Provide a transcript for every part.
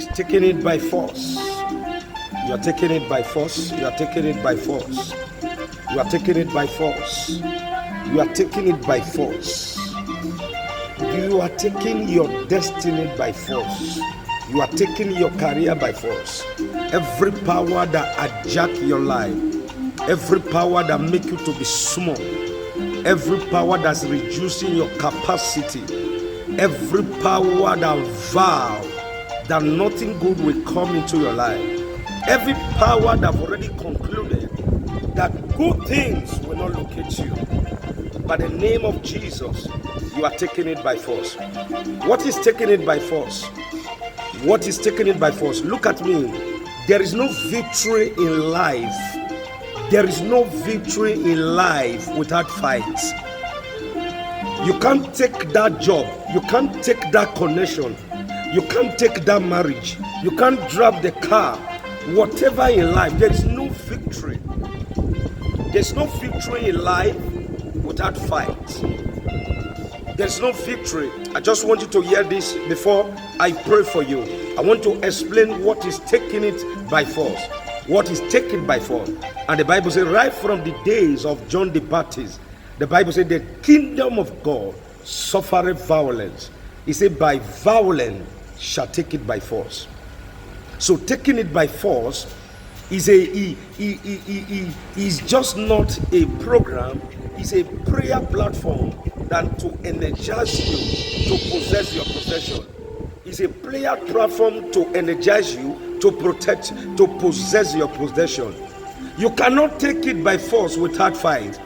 He's taking it by force. You are taking it by force. You are taking it by force. You are taking it by force. You are taking it by force. You are taking your destiny by force. You are taking your career by force. Every power that hijack your life, every power that make you to be small, every power that's reducing your capacity, every power that vow that nothing good will come into your life, every power that have already concluded that good things will not locate you, by the name of Jesus, you are taking it by force. What is taking it by force? What is taking it by force? Look at me. There is no victory in life. There is no victory in life without fights. You can't take that job. You can't take that connection. You can't take that marriage. You can't drive the car. Whatever in life, there is no victory. There's no victory in life without fight. There's no victory. I just want you to hear this before I pray for you. I want to explain what is taking it by force. What is taken by force. And the Bible says right from the days of John the Baptist, the Bible said the kingdom of God suffereth violence. He said by violence shall take it by force. So taking it by force is is just not a program. It's a prayer platform that to energize you to possess your possession. It's a prayer platform to energize you to protect, to possess your possession. You cannot take it by force without fight.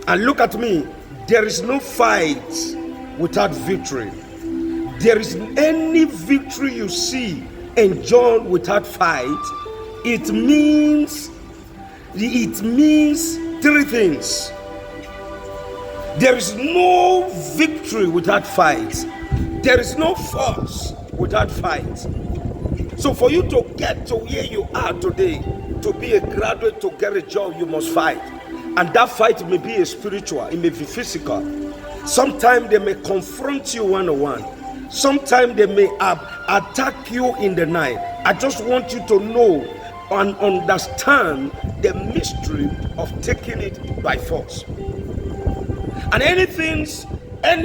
And look at me, there is no fight without victory. There is any victory you see enjoyed without fight, it means three things. There is no victory without fight. There is no force without fight. So for you to get to where you are today, to be a graduate, to get a job, you must fight. And that fight may be a spiritual, it may be physical. Sometimes they may confront you one-on-one. Sometimes they may attack you in the night. I just want you to know and understand the mystery of taking it by force. And any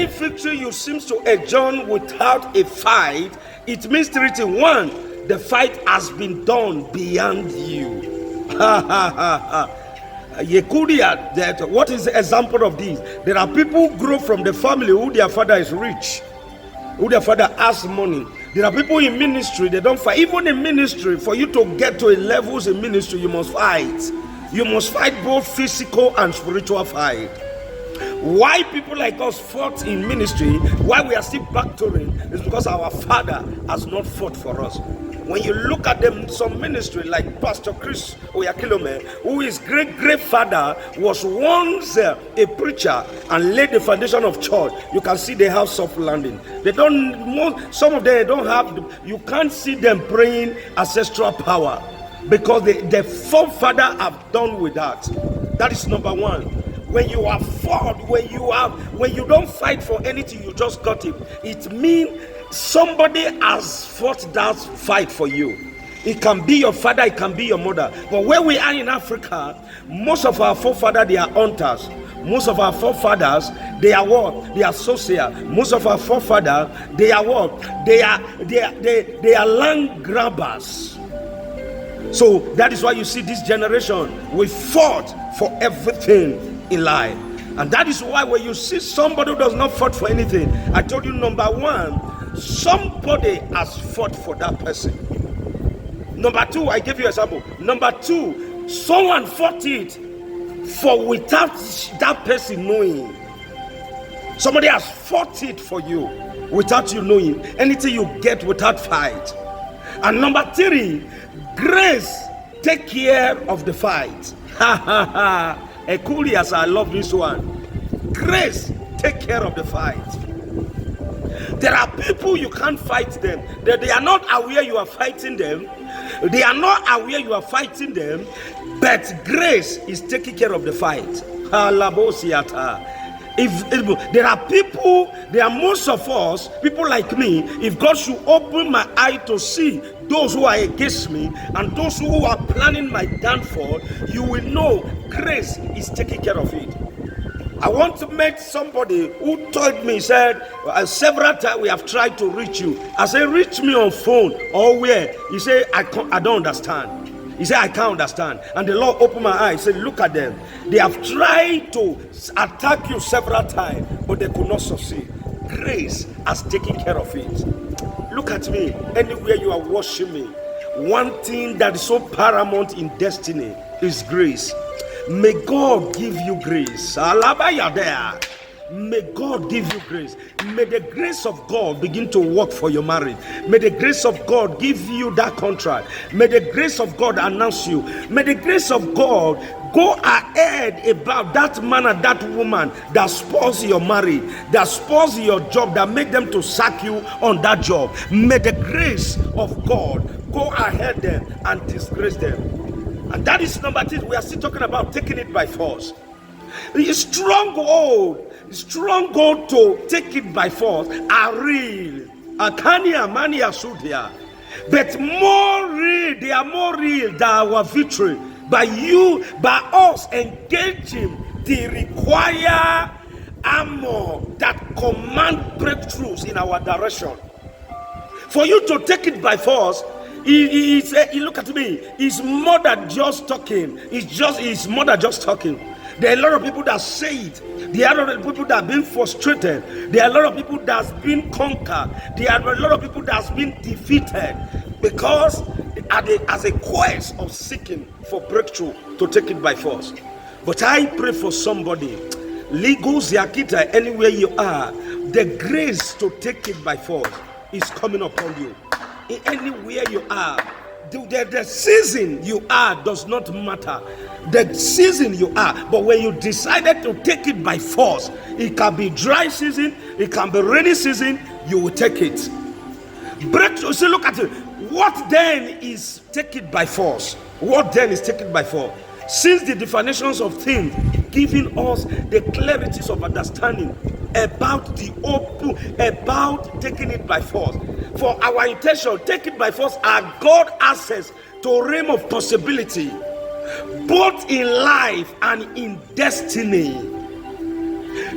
victory you seem to enjoy without a fight, it means three things. One, the fight has been done beyond you. What is the example of this? There are people who grow from the family who their father is rich, who their father has money. There are people in ministry, they don't fight. Even in ministry, for you to get to a levels in ministry, you must fight. You must fight both physical and spiritual fight. Why people like us fought in ministry, why we are still battling, is because our father has not fought for us. When you look at them, some ministry like Pastor Chris Oyakilome, who his great father was once a preacher and laid the foundation of church, you can see they have soft landing. They don't, some of them don't have, you can't see them praying ancestral power because the forefather have done with that. That is number one. When you are fought, when you don't fight for anything, you just got it. It means somebody has fought that fight for you. It can be your father, it can be your mother. But where we are in Africa, most of our forefathers, they are hunters. Most of our forefathers, they are what? They are social. Most of our forefathers, they are what? They are land grabbers. So that is why you see this generation, we fought for everything in life. And that is why when you see somebody who does not fight for anything, I told you number one, somebody has fought for that person. Number two, I give you an example. Number two, someone fought it for without that person knowing. Somebody has fought it for you without you knowing. Anything you get without fight. And number three, grace take care of the fight. Ha ha ha. Ekulias, I love this one. Grace take care of the fight. There are people you can't fight them. They are not aware you are fighting them. They are not aware you are fighting them. But grace is taking care of the fight. If there are people, there are most of us, people like me, if God should open my eye to see those who are against me and those who are planning my downfall, you will know grace is taking care of it. I want to meet somebody who told me, said, several times we have tried to reach you. I said, reach me on phone or where? He said, I don't understand. He said, I can't understand. And the Lord opened my eyes. He said, look at them. They have tried to attack you several times, but they could not succeed. Grace has taken care of it. Look at me. Anywhere you are watching me, one thing that is so paramount in destiny is grace. May God give you grace. Alabaya there. May God give you grace. May the grace of God begin to work for your marriage. May the grace of God give you that contract. May the grace of God announce you. May the grace of God go ahead about that man and that woman that spoils your marriage, that spoils your job, that make them to sack you on that job. May the grace of God go ahead them and disgrace them. And that is number 2. We are still talking about taking it by force. The stronghold to take it by force are real. Akania mania sudia. But more real, they are more real than our victory. By us engaging the required armor that command breakthroughs in our direction. For you to take it by force, look at me, it's more than just talking. It's more than just talking. There are a lot of people that say it. There are a lot of people that have been frustrated. There are a lot of people that have been conquered. There are a lot of people that have been defeated because as a quest of seeking for breakthrough to take it by force. But I pray for somebody, legal Ziakita, anywhere you are, the grace to take it by force is coming upon you. In anywhere you are, the season you are does not matter. The season you are, but when you decided to take it by force, it can be dry season, it can be rainy season, you will take it. Breakthrough. So look at it. What then is take it by force? What then is take it by force? Since the definitions of things, giving us the clarities of understanding about taking it by force. For our intention, take it by force are God access to a realm of possibility, both in life and in destiny.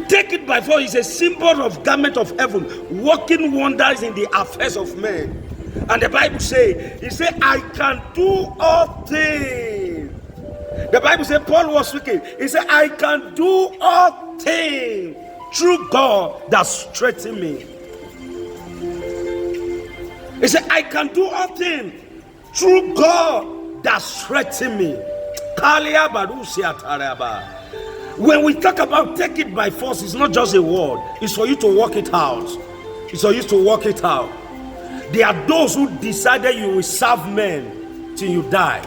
Take it by force is a symbol of garment of heaven, working wonders in the affairs of men. And the Bible says, he said, I can do all things. The Bible said, Paul was speaking. He said, I can do all things through God that strengthens me. He said, I can do all things through God that strengthens me. When we talk about take it by force, it's not just a word. It's for you to work it out. It's for you to work it out. There are those who decided you will serve men till you die.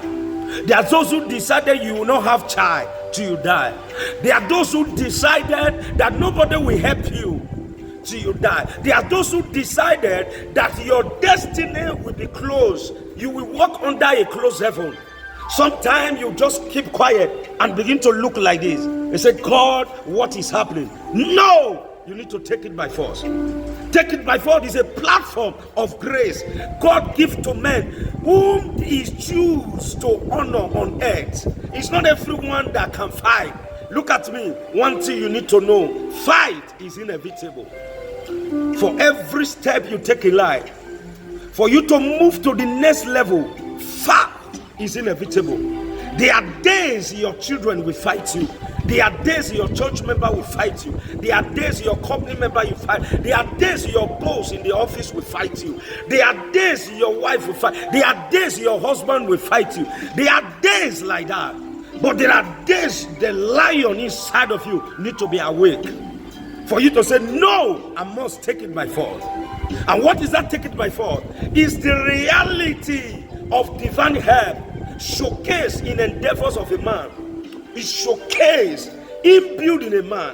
There are those who decided you will not have child till you die. There are those who decided that nobody will help you till you die. There are those who decided that your destiny will be closed. You will walk under a closed heaven. Sometimes you just keep quiet and begin to look like this and say, God, what is happening? No! You need to take it by force. Take it by force is a platform of grace God gives to men whom He chooses to honor on earth. It's not everyone that can fight. Look at me. One thing you need to know: fight is inevitable. For every step you take in life, for you to move to the next level, fight is inevitable. There are days your children will fight you. There are days your church member will fight you. There are days your company member will fight. There are days your boss in the office will fight you. There are days your wife will fight. There are days your husband will fight you. There are days like that. But there are days the lion inside of you need to be awake. For you to say, no, I must take it by force. And what is that take it by force? It's the reality of divine help showcased in endeavors of a man. It's showcased in building a man.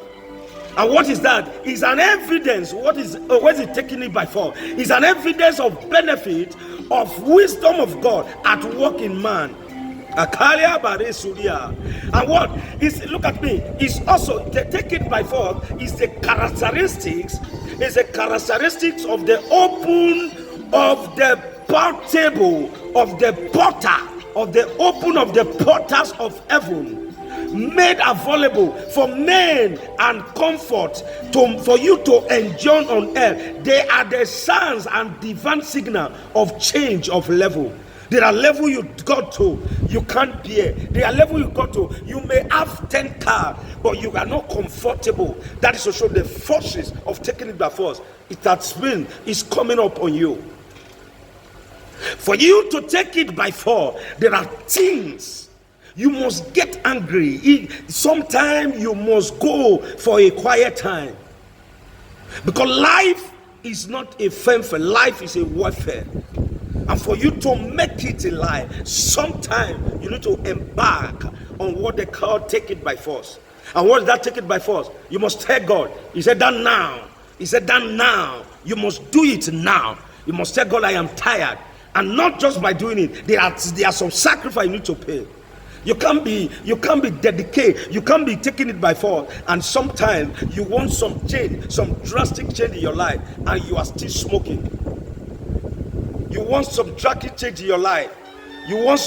And what is that? It's an evidence. What is it taking it by force? It's an evidence of benefit of wisdom of God at work in man. Akalia bare suria. And what is, look at me, is also take it by force is the characteristics of the open of the portable of the porter of the open of the portals of heaven, made available for men and comfort for you to enjoy on earth. They are the signs and divine signal of change of level. There are level you got to, you can't bear. There are level you got to, you may have 10 cars, but you are not comfortable. That is to show the forces of taking it by force. It has been, is coming up on you. For you to take it by force, there are things. You must get angry. Sometimes you must go for a quiet time. Because life is not a fanfare. Life is a warfare. And for you to make it a life, sometimes you need to embark on what they call take it by force. And what is that take it by force? You must tell God. He said that now. He said that now. You must do it now. You must tell God, I am tired. And not just by doing it. There are some sacrifice you need to pay. You can't be dedicated. You can't be taking it by force. And sometimes you want some change, some drastic change in your life, and you are still smoking. You want some drastic change in your life. You want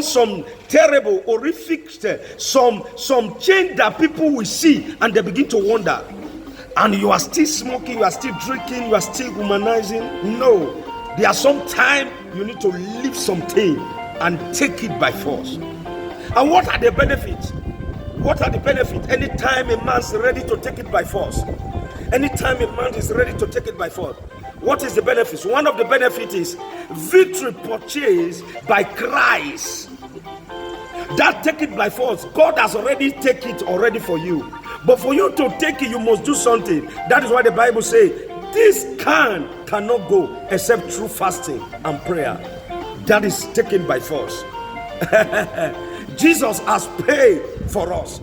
some terrible, horrific, some change that people will see and they begin to wonder. And you are still smoking, you are still drinking, you are still humanizing. No, there are some time you need to leave something and take it by force. And what are the benefits? What are the benefits? Anytime a man's ready to take it by force, anytime a man is ready to take it by force, what is the benefits? One of the benefits is victory purchased by Christ. That take it by force, God has already taken it already for you. But for you to take it, you must do something. That is why the Bible says, this cannot go except through fasting and prayer. That is taken by force. Jesus has paid for us.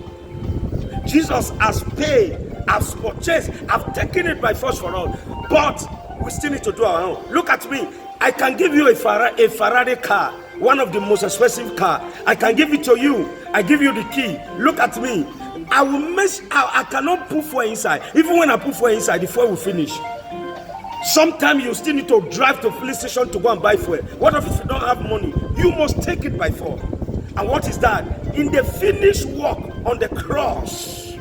Jesus has paid, has purchased, has taken it by force for us. But we still need to do our own. Look at me. I can give you a Ferrari car, one of the most expensive car. I can give it to you. I give you the key. Look at me. I cannot put fuel inside. Even when I put fuel inside, the fuel will finish. Sometimes you still need to drive to police station to go and buy fuel. What if you don't have money? You must take it by force. And what is that? In the finished work on the cross,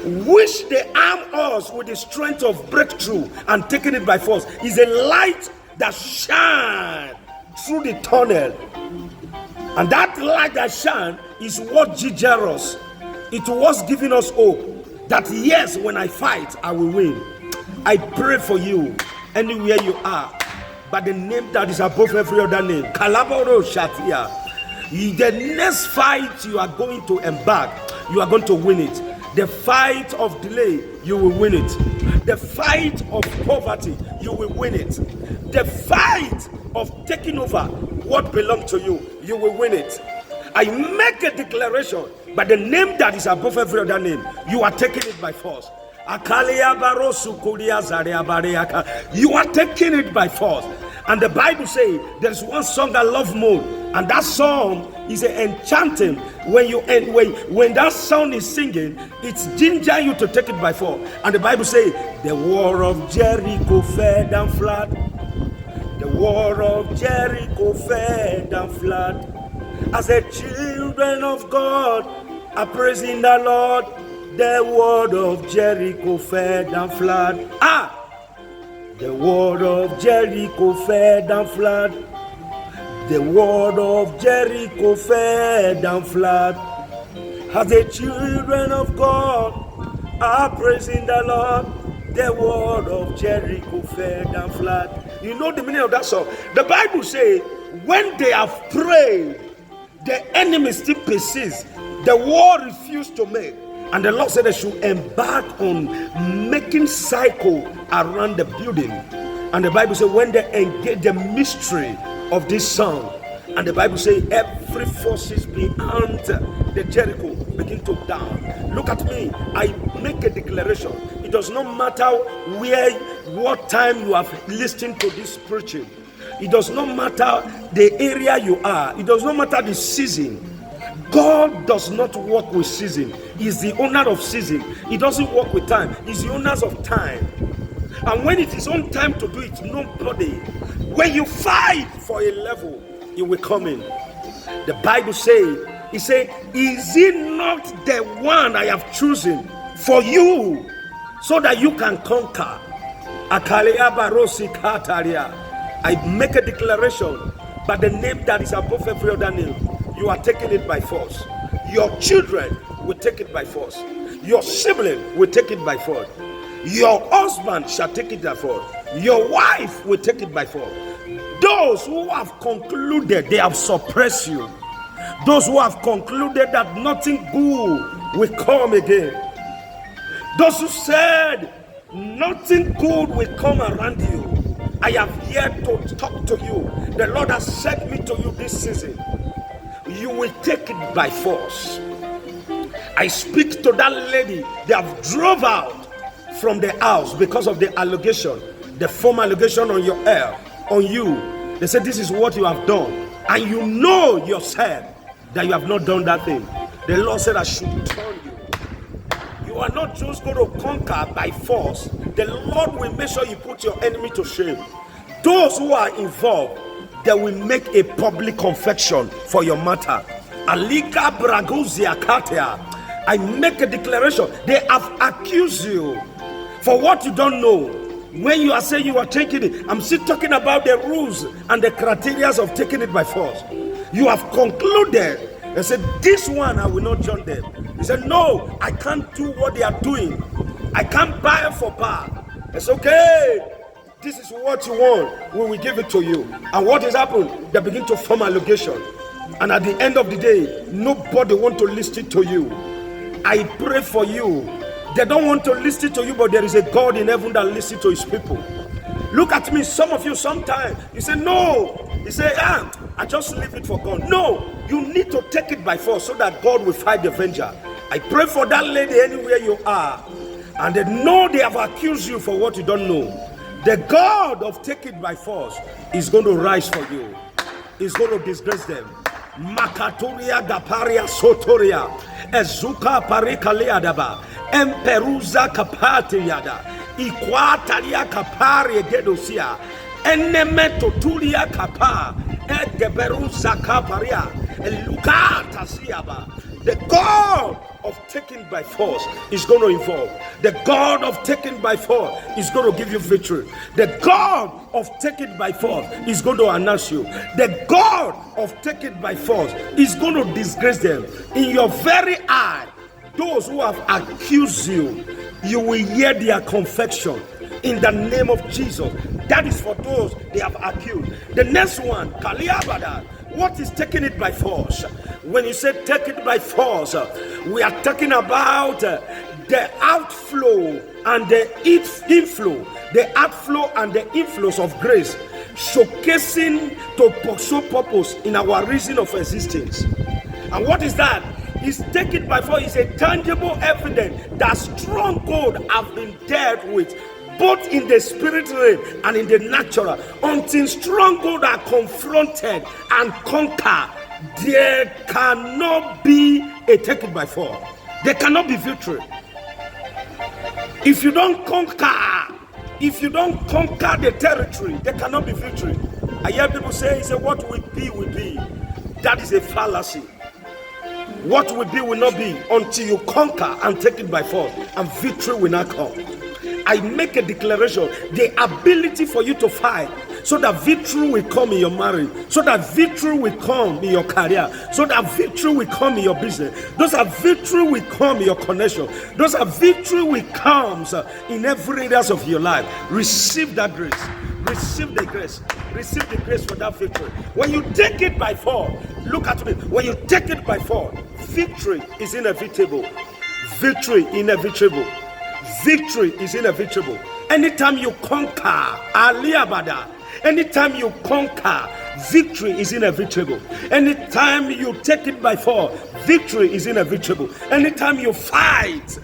which they arm us with the strength of breakthrough and taking it by force, is a light that shines through the tunnel. And that light that shines is what gives us. It was giving us hope that yes, when I fight, I will win. I pray for you anywhere you are, by the name that is above every other name. Kalaboro Shatia. The next fight you are going to embark, you are going to win it. The fight of delay, you will win it. The fight of poverty, you will win it. The fight of taking over what belongs to you, you will win it. I make a declaration by the name that is above every other name, you are taking it by force. You are taking it by force. And the Bible says there's one song I love more, and that song is an enchanting. When that song is singing, it's ginger you to take it by force. And the Bible says the wall of Jericho fell down flat. The wall of Jericho fell down flat. As the children of God are praising the Lord, the wall of Jericho fell down flat. The wall of Jericho fell down flat. The wall of Jericho fell down flat. As the children of God are praising the Lord, the wall of Jericho fell down flat. You know the meaning of that song? The Bible says, when they have prayed, the enemy still persists. The wall refused to make. And the Lord said they should embark on making cycle around the building. And the Bible said when they engage the mystery of this song, and the Bible says every forces behind the Jericho begin to down. Look at me. I make a declaration. It does not matter what time you have listened to this preaching. It does not matter the area you are. It does not matter the season. God does not work with season. He's the owner of season. He doesn't work with time. He's the owner of time. And when it is on time to do it, nobody. When you fight for a level, it will come in. The Bible says, he said, is it not the one I have chosen for you so that you can conquer? I make a declaration by the name that is above every other name. You are taking it by force. Your children will take it by force. Your sibling will take it by force. Your husband shall take it by force. Your wife will take it by force. Those who have concluded they have suppressed you. Those who have concluded that nothing good will come again. Those who said nothing good will come around you. I have yet to talk to you. The Lord has sent me to you this season. You will take it by force. I speak to that lady. They have drove out from the house because of the allegation, the former allegation on your hair, on you. They said this is what you have done, and you know yourself that you have not done that thing. The Lord said I should turn you. You are not just going to conquer by force. The Lord will make sure you put your enemy to shame. Those who are involved, they will make a public confession for your matter. Alika Bragozia Katia. I make a declaration. They have accused you for what you don't know. When you are saying you are taking it, I'm still talking about the rules and the criteria of taking it by force. You have concluded and said, this one I will not join them. He said, no, I can't do what they are doing. I can't buy for bar. It's okay. This is what you want. We will give it to you. And what has happened? They begin to form allegation. And at the end of the day, nobody want to listen to you. I pray for you. They don't want to listen to you, but there is a God in heaven that listens to his people. Look at me, some of you sometimes, you say, no. You say, I just leave it for God. No, you need to take it by force so that God will fight the avenger. I pray for that lady anywhere you are. And they know they have accused you for what you don't know. The God of take it by force is going to rise for you. He's going to disgrace them. Makatoria Gaparia Sotoria Ezuka Parikaleadaba Emperuza Kapatiada Iquataria Kapari Gedosia Enemeto Tulia Kapa Egeberuza Kaparia Elukata Siaba. The God of taking by force is going to involve. The God of taking by force is going to give you victory. The God of taking by force is going to announce you. The God of taking by force is going to disgrace them. In your very eye, those who have accused you, you will hear their confession in the name of Jesus. That is for those they have accused. The next one, Kaliabada. What is taking it by force? When you say take it by force, we are talking about the outflow and the inflow, the outflow and the inflows of grace, showcasing to pursue purpose in our reason of existence. And what is that? Is take it by force is a tangible evidence that stronghold have been dealt with, both in the spirit realm and in the natural. Until stronghold are confronted and conquered, there cannot be a take it by force. There cannot be victory. If you don't conquer the territory, there cannot be victory. I hear people say, what will be, will be. That is a fallacy. What will be will not be until you conquer and take it by force, and victory will not come. I make a declaration, the ability for you to fight, so that victory will come in your marriage, so that victory will come in your career, so that victory will come in your business, those are victory will come in your connection, those are victory will come in every area of your life. Receive that grace. Receive the grace. Receive the grace for that victory. When you take it by force, look at me. When you take it by force, victory is inevitable. Victory inevitable. Victory is inevitable. Anytime you conquer, Aliyabada, anytime you conquer, victory is inevitable. Anytime you take it by force, victory is inevitable. Anytime you fight,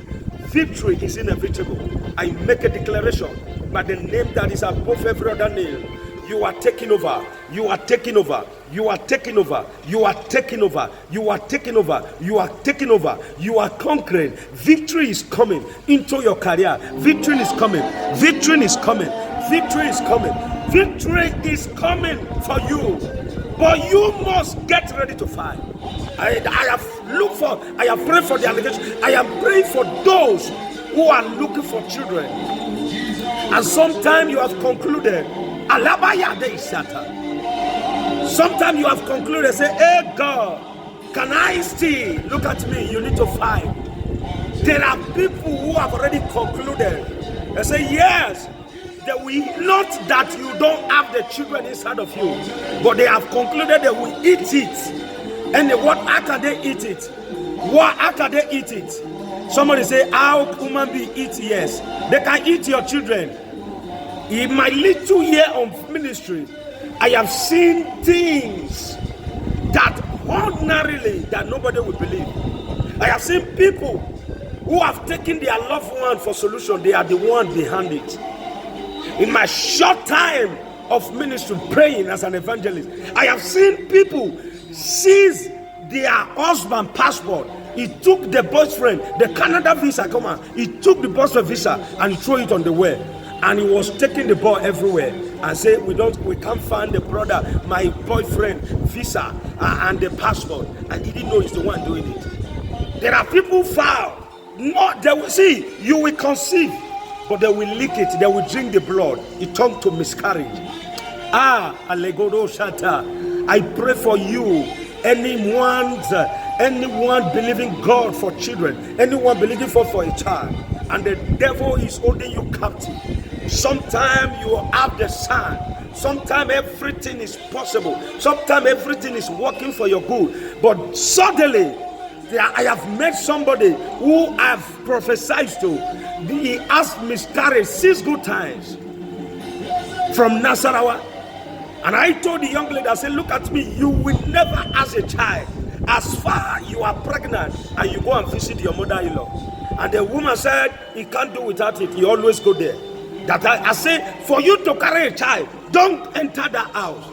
victory is inevitable. I make a declaration by the name that is above every other name. You are taking over. You are taking over. You are taking over. You are taking over. You are taking over. You are taking over. You are conquering. Victory is coming into your career. Victory is coming. Victory is coming. Victory is coming. Victory is coming for you. But you must get ready to fight. I have prayed for the allegation. I am praying for those who are looking for children. And sometimes you have concluded. Sometimes you have concluded, say, hey God, can I still look at me? You need to fight. There are people who have already concluded. They say, yes, they will, not that you don't have the children inside of you, but they have concluded they will eat it. And what, how can they eat it? How can they eat it? Somebody say, how human being eat? Yes, they can eat your children. In my little year of ministry, I have seen things that ordinarily that nobody would believe. I have seen people who have taken their loved one for solution. They are the one behind it. In my short time of ministry, praying as an evangelist, I have seen people seize their husband passport. He took the boyfriend, the Canada visa, come on. He took the boyfriend visa and he threw it on the way. And he was taking the ball everywhere and say, we can't find the brother, my boyfriend visa and the passport. And he didn't know he's the one doing it. There are people foul. No, they will see, you will conceive, but they will lick it, they will drink the blood. It turned to miscarriage. Alegodo Shata. I pray for you, anyone believing God for children, anyone believing for a child, and the devil is holding you captive. Sometimes you have the sign. Sometimes everything is possible. Sometimes everything is working for your good. But suddenly, I have met somebody who I've prophesied to. He has miscarried 6 good times from Nasarawa. And I told the young lady, I said, look at me, you will never ask a child as far you are pregnant and you go and visit your mother-in-law. And the woman said, he can't do without it. He always go there. That I say, for you to carry a child, don't enter that house.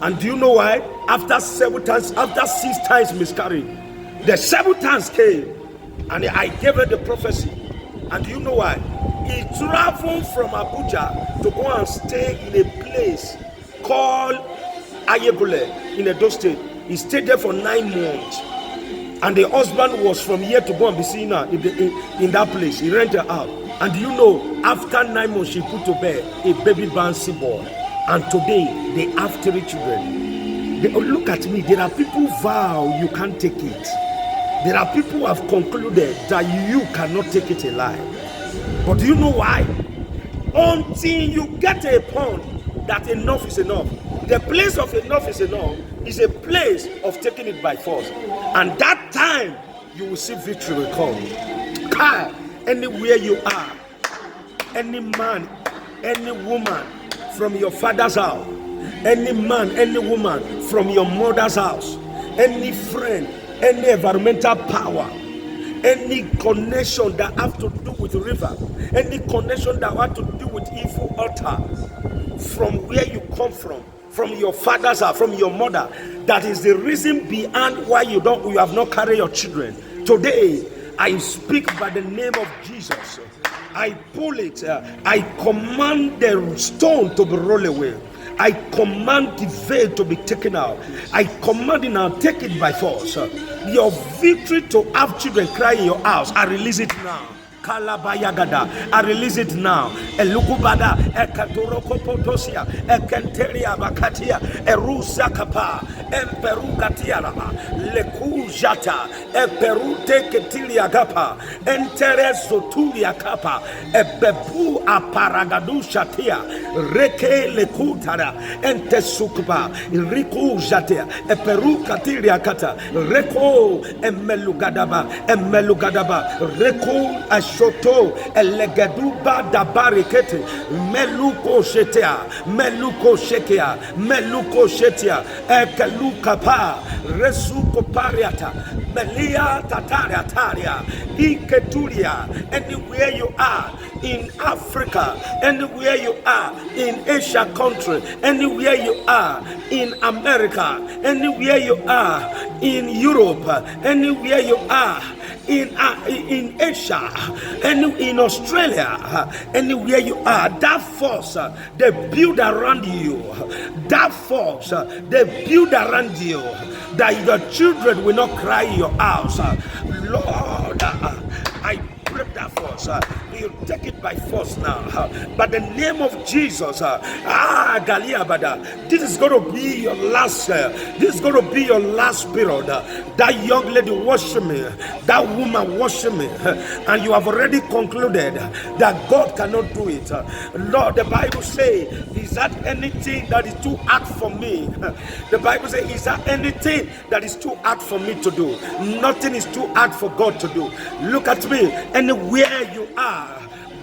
And do you know why? After 6 times miscarrying, the 7th times came, and I gave her the prophecy. And do you know why? He traveled from Abuja to go and stay in a place called Ayebule in Edo State. He stayed there for 9 months. And the husband was from here to go and be seen in that place. He rented out. And do you know, after 9 months, she put to bed a baby bouncy boy. And today, they have 3 children. Look at me. There are people vow you can't take it. There are people who have concluded that you cannot take it alive. But do you know why? Until you get a point that enough is enough. The place of enough is enough is a place of taking it by force. And that time, you will see victory will come. Anywhere you are, any man, any woman from your father's house, any man, any woman from your mother's house, any friend, any environmental power, any connection that have to do with river, any connection that have to do with evil altar, from where you come from your father's house, from your mother, that is the reason behind why you have not carried your children. Today, I speak by the name of Jesus. I pull it. I command the stone to be rolled away. I command the veil to be taken out. I command it now, take it by force. Your victory to have children cry in your house, I release it now. Kalabayagada, I release it now. Elukubada, Ekatoroko Potosia, Ekenteria Bakatia, Erusa Kapa, Emperu Katiaraba, Lekujata, Eperute Ketilia Gapa, Entere Sotulia Kapa, Ebebu Aparagadu Shatia, Reke Lekutara, Entesukba, Riku Jatia, Eperu Katilia Kata, Reko, Emelugadaba, Reko Masoto elegeduba da barikete meluko shetia meluko shetia ekeluka pa resuko pariata melia taria iketulia. Anywhere you are in Africa, anywhere you are in Asia country, anywhere you are in America, anywhere you are in Europe, anywhere you are in Asia, in Australia, anywhere you are, that force they build around you, that force they build around you, that your children will not cry in your house. Lord, I break that force. You take it by force now. But the name of Jesus, Galiabada, this is going to be your last. This is going to be your last period. That young lady worship me, that woman worship me, and you have already concluded that God cannot do it. Lord, the Bible says, is that anything that is too hard for me? The Bible says, is that anything that is too hard for me to do? Nothing is too hard for God to do. Look at me. Anywhere you are,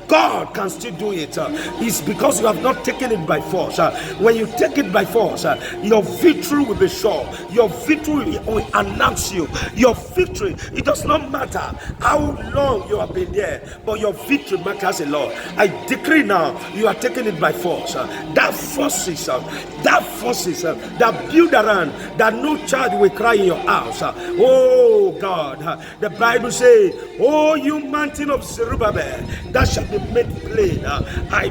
God can still do it. It's because you have not taken it by force. When you take it by force, your victory will be sure. Your victory will announce you. Your victory, it does not matter how long you have been there, but your victory matters a lot. I decree now, you are taking it by force. That forces that build around, that no child will cry in your house. Oh God, the Bible says, oh you mountain of Zerubbabel, that shall be made plain. I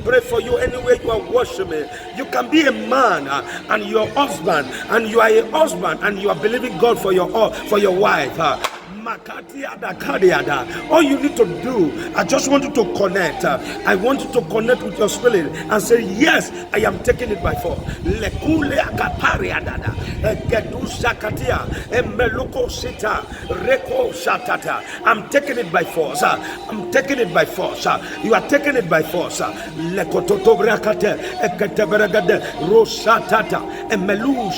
pray for you anywhere you are worshiping. You can be a man and your husband, and you are a husband and you are believing God for your wife. All you need to do, I just want you to connect. I want you to connect with your spirit and say, yes, I am taking it by force. I'm taking it by force. I'm taking it by force. You are taking it by force. You are taking it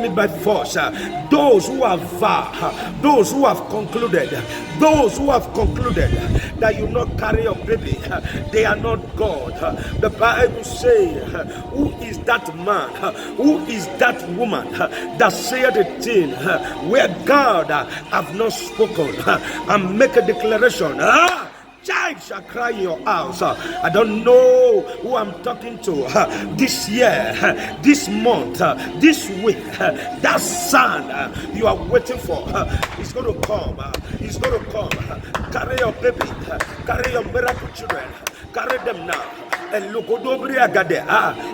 by force. Those who have vowed, those who have concluded that you not carry your baby, they are not God. The Bible says, who is that man, who is that woman that said a thing where God have not spoken and make a declaration? Child shall cry in your house. I don't know who I'm talking to. This year, this month, this week, that son you are waiting for, is going to come. He's going to come. Carry your baby. Carry your miracle children. Carry them now. Elukodobri agade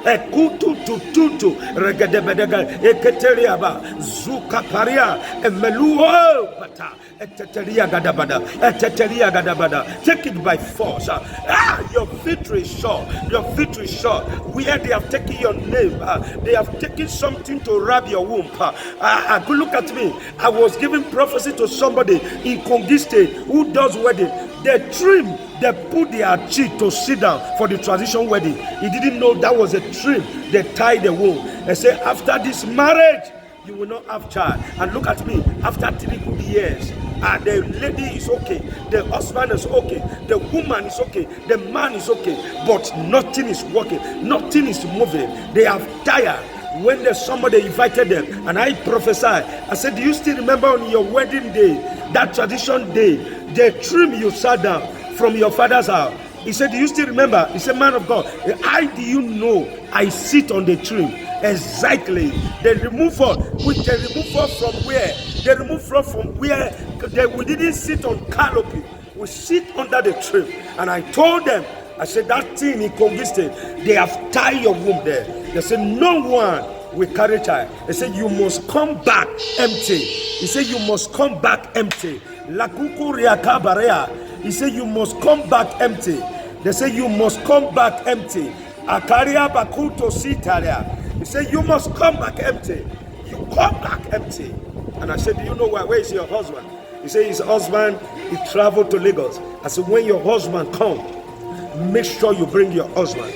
ekutu tutu regade bedega eketeria ba zuka paria emeluo pata eteteria gadabada. Take it by force. Your victory is sure. Your victory is sure. Where they have taken your name, they have taken something to wrap your womb. Look at me. I was giving prophecy to somebody in Kongi State who does wedding. They trim. They put their cheek to sit down for the tradition wedding. He didn't know that was a trim. They tied the womb. They say, after this marriage, you will not have child. And look at me, after 3 good years, the lady is okay, the husband is okay, the woman is okay, the man is okay, but nothing is working, nothing is moving. They have tired. When there's somebody invited them, and I prophesied, I said, do you still remember on your wedding day, that tradition day, the trim you sat down from your father's house? He said, do you still remember? He said, man of God, how do you know I sit on the trim? Exactly. They remove her. Which they remove her from where? They remove her from where we didn't sit on canopy. We sit under the trim. And I told them, I said, that thing in Kongi State, they have tied your womb there. They said, no one will carry child. They said, you must come back empty. He said, you must come back empty. He said, you must come back empty. They say, you must come back empty. He said, you must come back empty. You come back empty. And I said, do you know where is your husband? He said, his husband, he traveled to Lagos. I said, when your husband comes, make sure you bring your husband.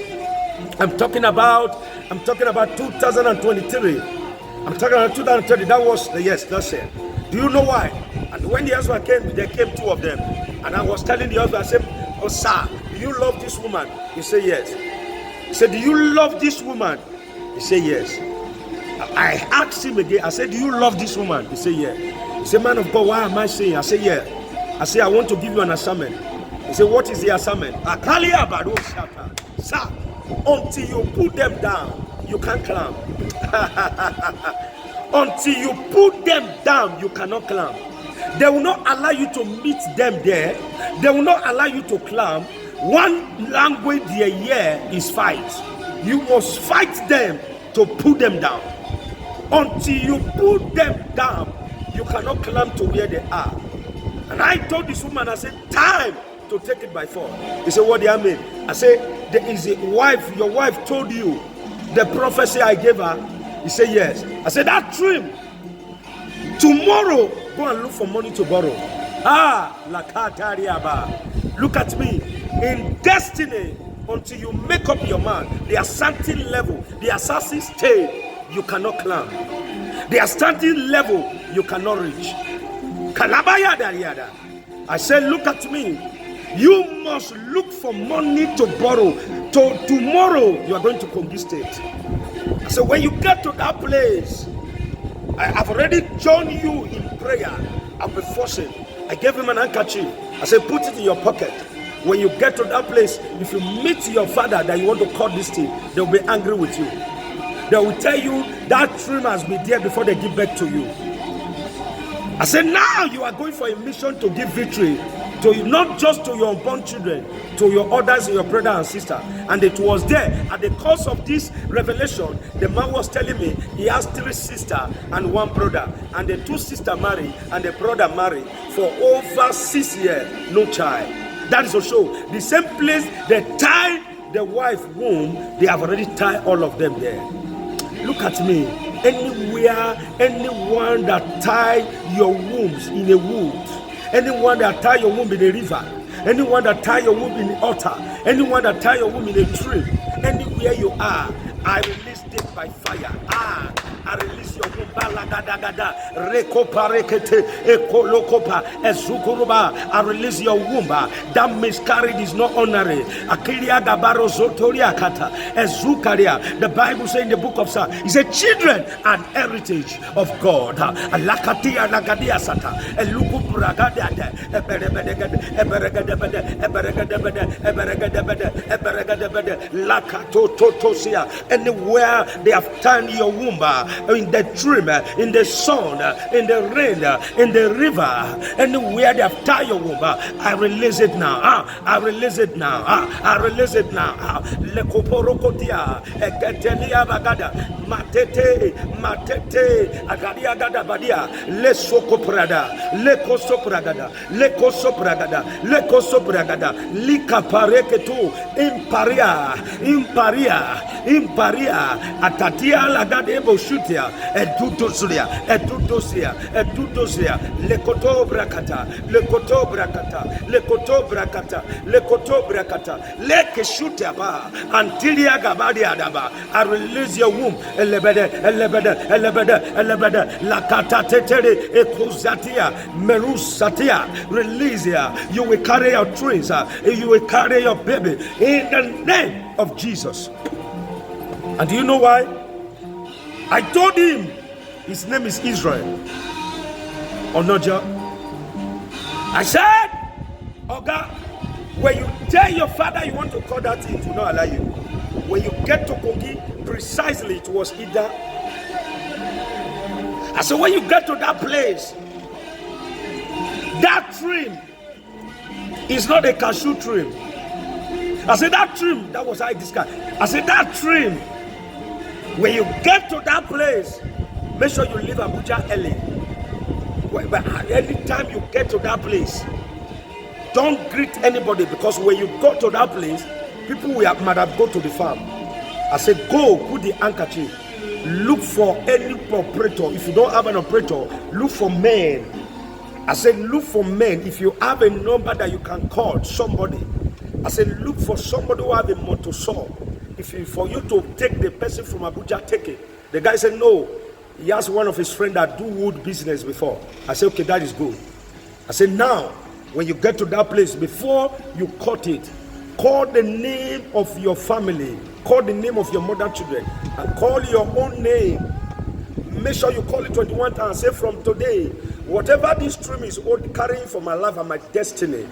I'm talking about 2023. I'm talking about 2030. That was yes, that's it. Do you know why? And when the husband came, there came two of them. And I was telling the husband, I said, oh sir, do you love this woman? He said yes. He said, do you love this woman? He said yes. I asked him again, I said, do you love this woman? He said yeah. He said, man of God, why am I saying? I said yeah. I said, I want to give you an assignment. He said, what is the assignment? Sir, until you put them down, you can't climb. Until you put them down, you cannot climb. They will not allow you to meet them there. They will not allow you to climb. One language they hear is fight. You must fight them to put them down. Until you put them down, you cannot climb to where they are. And I told this woman, I said, time to take it by force. He said, what do you mean? I said, there is a wife, your wife told you the prophecy I gave her. He said, yes. I said, that dream, tomorrow, go and look for money to borrow. Look at me. In destiny, until you make up your mind, the ascending level, the assassin stage, you cannot climb. The ascending level, you cannot reach. I said, look at me. You must look for money to borrow. Tomorrow, you are going to conquist it. So when you get to that place, I have already joined you in prayer. I'll be forcing. I gave him an handkerchief. I said, put it in your pocket. When you get to that place, if you meet your father that you want to cut this thing, they'll be angry with you. They will tell you that dream has been there before they give back to you. I said, now you are going for a mission to give victory to you, not just to your unborn children, to your others and your brother and sister. And it was there at the course of this revelation, the man was telling me he has 3 sisters and 1 brother, and the 2 sisters married and the brother married for over 6 years, no child. That is to show the same place they tied the wife womb, they have already tied all of them there. Look at me. Anywhere, anyone that tie your wombs in a wood, anyone that tie your womb in a river, anyone that tie your womb in the altar, anyone that tie your womb in a tree, anywhere you are, I release it by fire. I release your womb. I release your womb. That miscarriage is not honorary. The Bible says in the book of Psalms, it said, children are an heritage of God. Anywhere they have turned your womb, in the dream, in the sun, in the rain, in the river, anywhere they have tied your womb, I release it now. I release it now. I release it now. Lekoporokotia, eketelia bagada, matete, agadia gada badia, lesokoprada, lekosopragada, likapareketu, imparia, atatia lagade boshutia, edudosia, lekotobrakata, lekeshutia ba, antilia gabadia daba. I release your womb, elebede, lakata tetere, ekozatia, merusatia, release ya. You will carry your twins, you will carry your baby in the name of Jesus. And do you know why? I told him his name is Israel. Onoja. I said, Oga, when you tell your father you want to call that thing, it will not allow you. When you get to Kogi, precisely it was Ida. I said, when you get to that place, that dream is not a cashew dream. I said, that dream, that was how I described. I said, that dream, when you get to that place, make sure you leave Abuja early. But anytime you get to that place, don't greet anybody, because when you go to that place, people might have gone to the farm. I said, go put the handkerchief. Look for any operator. If you don't have an operator, look for men. I said, look for men. If you have a number that you can call somebody, I said, look for somebody who have a motor saw. for you to take the person from Abuja, take it. The guy said, no. He asked one of his friends that do wood business before. I said, okay, that is good. I said, now, when you get to that place, before you cut it, call the name of your family, call the name of your mother children, and call your own name. Make sure you call it 21 times. Say, from today, whatever this stream is carrying for my life and my destiny,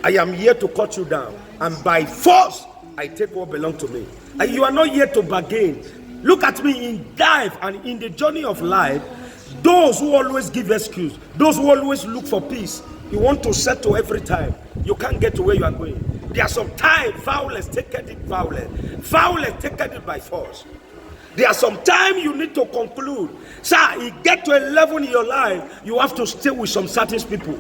I am here to cut you down. And by force, I take what belongs to me. And you are not here to bargain. Look at me in life and in the journey of life. Those who always give excuse, those who always look for peace, you want to settle every time. You can't get to where you are going. There are some time violence taken it violent. Violence taken it by force. There are some time you need to conclude. Sir, you get to a level in your life, you have to stay with some certain people.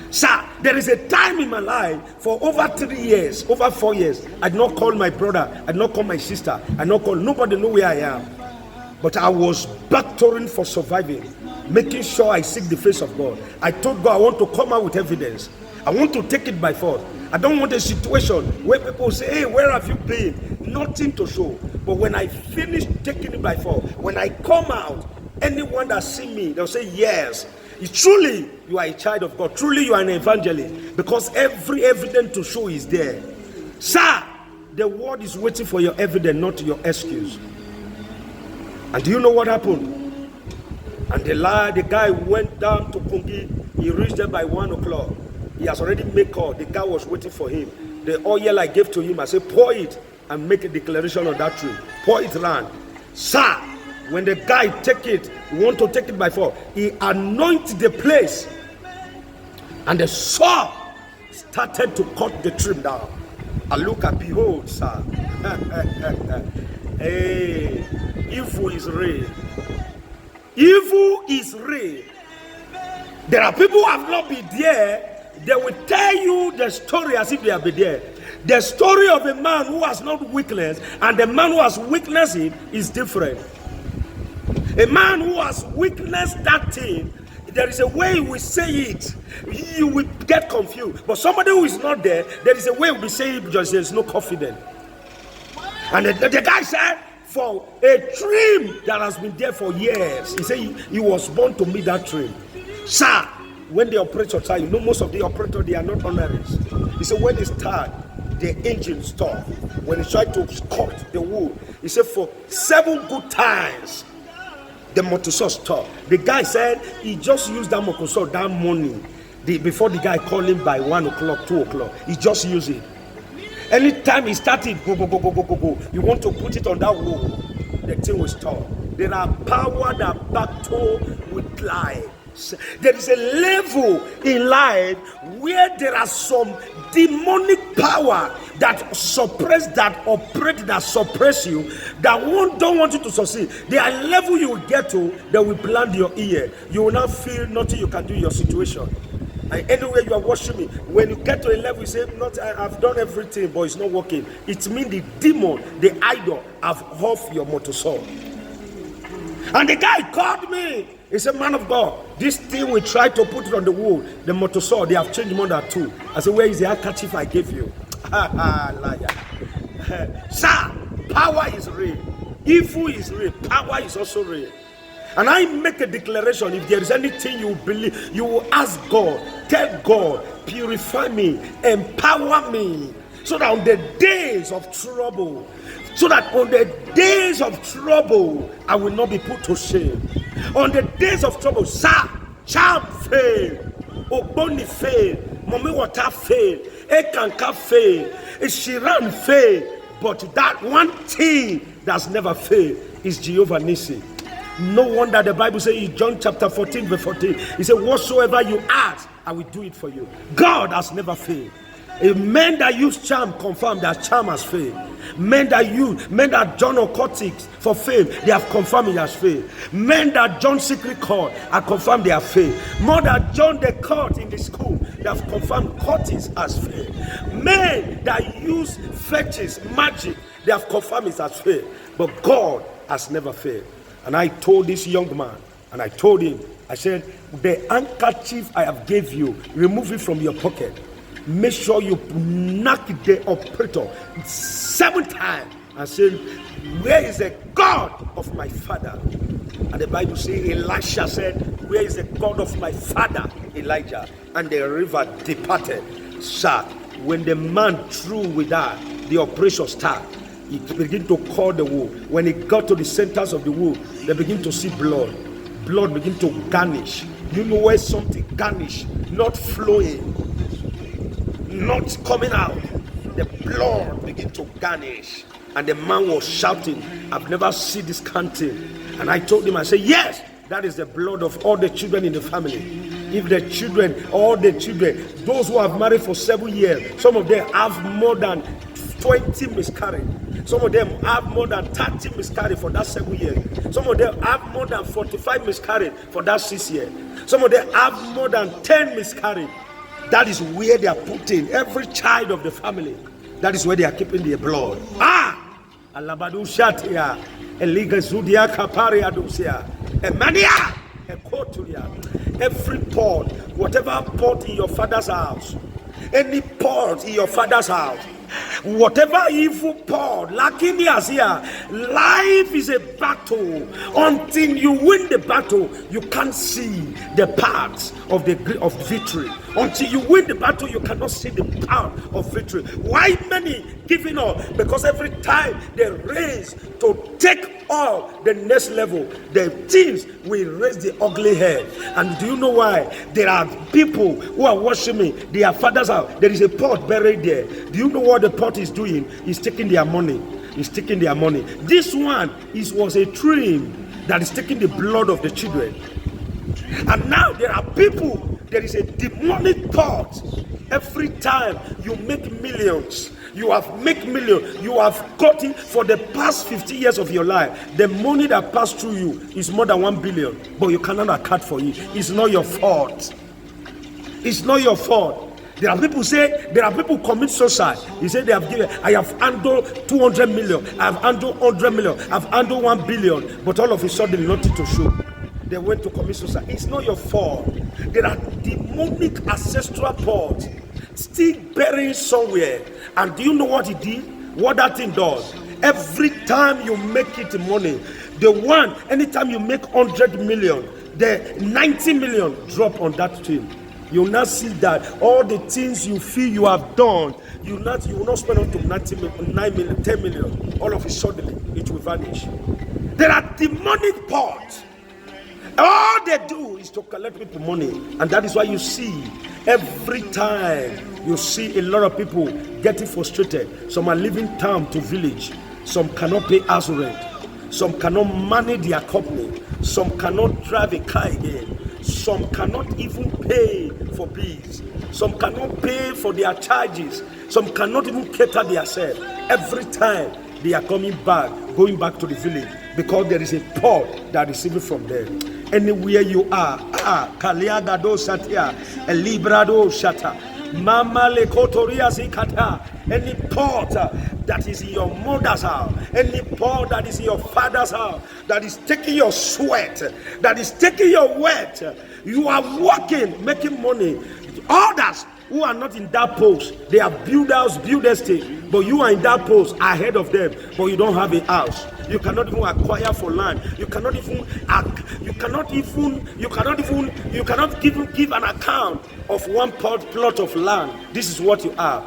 Sir, there is a time in my life for over 3 years, over 4 years, I did not call my brother, I did not call my sister, I did not call, nobody know where I am. But I was battling for surviving, making sure I seek the face of God. I told God I want to come out with evidence. I want to take it by force. I don't want a situation where people say, hey, where have you been? Nothing to show. But when I finish taking it by force, when I come out, anyone that see me, they'll say, yes, truly you are a child of God. Truly you are an evangelist. Because every evidence to show is there. Sir, the world is waiting for your evidence, not your excuse. And do you know what happened? And the guy went down to Pungi. He reached there by 1 o'clock. He has already made call. The guy was waiting for him. The oil I gave to him, I said, pour it and make a declaration on that tree. Pour it round. Sir, when the guy take it, want to take it by force, he anointed the place. And the saw started to cut the tree down. I look and behold, sir. Hey, evil is real. Evil is real. There are people who have not been there. They will tell you the story as if they have been there. The story of a man who has not weakness and the man who has witnessed it is different. A man who has witnessed that thing, there is a way we say it. You will get confused. But somebody who is not there, there is a way we say it because there is no confidence. And the guy said, for a dream that has been there for years, he said he was born to meet that dream. Sir, when the operator start, you know most of the operators, they are not honoraries. He said when they start, the engine stop. When he tried to cut the wood, he said for 7 good times, the motor saw stopped. The guy said he just used that motor saw that morning, before the guy called him by 1 o'clock, 2 o'clock. He just used it. Anytime he started, go, you want to put it on that wall, the thing will stop. There are power that battle with life. There is a level in life where there are some demonic power that suppress, that operate, that suppress you, that don't want you to succeed. There are level you will get to that will blind your ear. You will not feel nothing you can do in your situation. And anywhere you are watching me, when you get to a level, you say, I've done everything, but it's not working. It means the demon, the idol, have off your motor saw. And the guy called me. He said, man of God, this thing we tried to put it on the wood, the motor saw, they have changed more than 2. I said, where is the handkerchief I gave you? Liar. Sir, power is real. Evil is real. Power is also real. And I make a declaration, if there is anything you believe, you will ask God, tell God, purify me, empower me, so that on the days of trouble, I will not be put to shame. On the days of trouble, sir, child fail, Ogboni fail, Mommy Water fail, Ekanka fail, Shiran fail, but that one thing that's never failed is Jehovah Nissi. No wonder the Bible says in John chapter 14 verse 14, he said, whatsoever you ask, I will do it for you. God has never failed. A man that use charm confirm that charm has failed. Men that join occultics for fame, they have confirmed it has failed. Men that join secret court have confirmed they have failed. More that join the court in the school, they have confirmed courts has failed. Men that use fetish, magic, they have confirmed it has failed. But God has never failed. And I told this young man, and I told him, I said, the handkerchief I have gave you, remove it from your pocket. Make sure you knock the operator 7 times and saying, where is the God of my father? And the Bible says, Elisha said, where is the God of my father Elijah? And the river departed. Sir, when the man threw with that, the operation started. He began to call the wood. When it got to the centers of the wood, they begin to see blood. Blood begin to garnish. You know where something garnish, not flowing, not coming out. The blood begin to garnish. And the man was shouting, I've never seen this kind of thing. And I told him, I said, yes, that is the blood of all the children in the family. If the children, all the children, those who have married for 7 years, some of them have more than 20 miscarriage. Some of them have more than 30 miscarriage for that 7 years. Some of them have more than 45 miscarriage for that 6 years. Some of them have more than 10 miscarriage. That is where they are putting every child of the family. That is where they are keeping their blood. Alabadu shatia, eliga zudia kapari adusia, emania, ekotulia. Every pot, whatever pot in your father's house, any pot in your father's house, whatever evil pot, lakini asia, life is a battle. Until you win the battle, you can't see the paths of victory. Until you win the battle, you cannot see the path of victory. Why many giving up? Because every time they raise to take all the next level, the things will raise the ugly head. And do you know why? There are people who are watching me, their father's house, there is a pot buried there. Do you know what the pot is doing? It's taking their money. It's taking their money. This one was a dream that is taking the blood of the children. And now there are people, there is a demonic pot. Every time you make millions, you have gotten for the past 50 years of your life, the money that passed through you is more than 1 billion, but you cannot account for it. It's not your fault. It's not your fault. There are people commit suicide. He said they have given, I have handled 200 million, I have handled 100 million, I have handled 1 billion, but all of a sudden nothing to show. They went to commit suicide. It's not your fault. There are demonic ancestral pots still burying somewhere. And do you know what it did? What that thing does? Every time you make it money, anytime you make 100 million, the 90 million drop on that thing. You will not see that all the things you feel you have done, you will not spend up to 90 million, 9 million, 10 million. All of a sudden, it will vanish. There are demonic pots. All they do is to collect people money. And that is why you see, every time you see a lot of people getting frustrated. Some are leaving town to village. Some cannot pay house rent. Some cannot manage their company. Some cannot drive a car again. Some cannot even pay for bills. Some cannot pay for their charges. Some cannot even cater themselves. Every time they are going back to the village, because there is a pot that is receiving from them. Anywhere you are, Kaliagado Satia, Elibrado Shata, Mama Lekotoria Zikata, any pot that is in your mother's house, any pot that is in your father's house, that is taking your sweat, that is taking your wet, you are working, making money. Others who are not in that post, they are build estate, but you are in that post ahead of them, but you don't have a house. You cannot even acquire for land. You cannot even give an account of one plot of land. This is what you are.